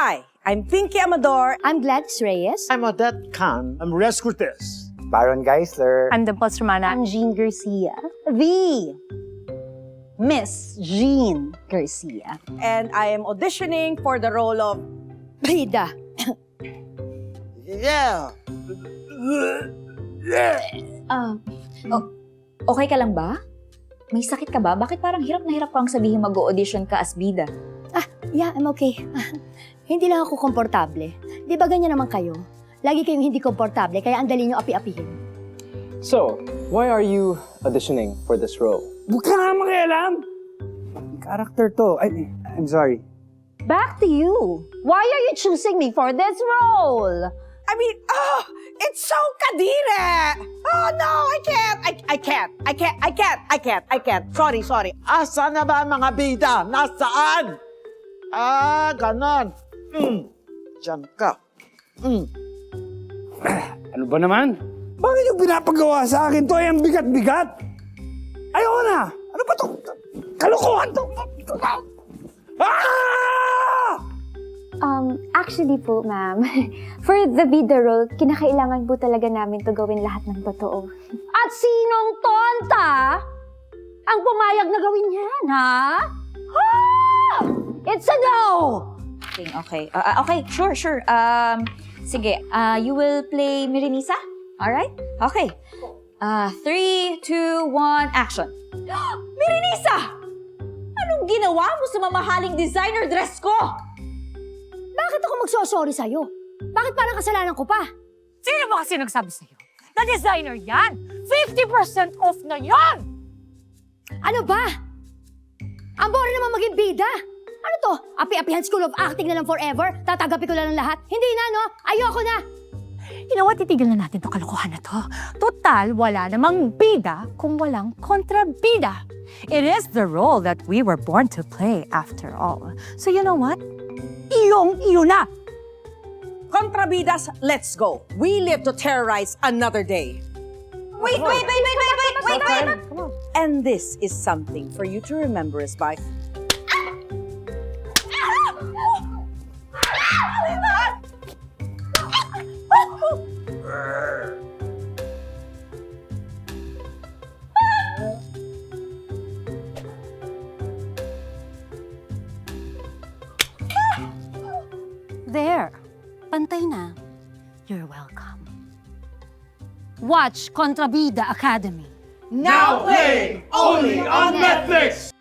Hi, I'm Pinky Amador. I'm Gladys Reyes. I'm Odette Khan. I'm Res Cortez. Baron Geisler. I'm Dimples Romana. I'm Jean Garcia. The Miss Jean Garcia. And I am auditioning for the role of... Bida. Yeah. Okay ka lang ba? May sakit ka ba? Bakit parang hirap na hirap kang sabihin mag-audition ka as bida? Yeah, I'm okay. Hindi lang ako komportable. Di ba ganyan naman kayo? Lagi kayong hindi komportable, kaya ang dali nyo api-apihin. So, why are you auditioning for this role? Huwag ka nga makialam! Character to. I'm sorry. Back to you. Why are you choosing me for this role? I mean, it's so kadire! Oh no, I can't. Sorry. Asa na ba ang mga bida? Nasaan? Ganon. Diyan ka. Ano ba naman? Bakit yung pinapagawa sa akin to ay ang bigat-bigat? Ayoko na! Ano ba to? Kalokohan to! Actually po, ma'am, for the bida role, kinakailangan po talaga namin to gawin lahat ng totoo. At sinong tonta ang pumayag na gawin yan, ha? It's a no! Okay. Okay, sure. Sige, you will play Mirenisa? Alright? Okay. 3, 2, 1, action. Mirenisa! Anong ginawa mo sa mamahaling designer dress ko? Bakit ako magsosorry sa'yo? Bakit parang kasalanan ko pa? Sino ba kasi nagsabi sa'yo? Na designer yan! 50% off na yan! Ano ba? Ang boring naman maging bida. Ano to? Api-apihan School of Acting na lang forever? Tatagapi ko lang ng lahat? Hindi na, no? Ayoko na! You know what? Titigil na natin to kalokohan na to. Total, wala namang bida kung walang kontrabida. It is the role that we were born to play after all. So you know what? Iyong-iyo na! Contrabidas, let's go. We live to terrorize another day. Wait! And this is something for you to remember us by. There. Pantay na. You're welcome. Watch Contrabida Academy. Now playing only on Netflix!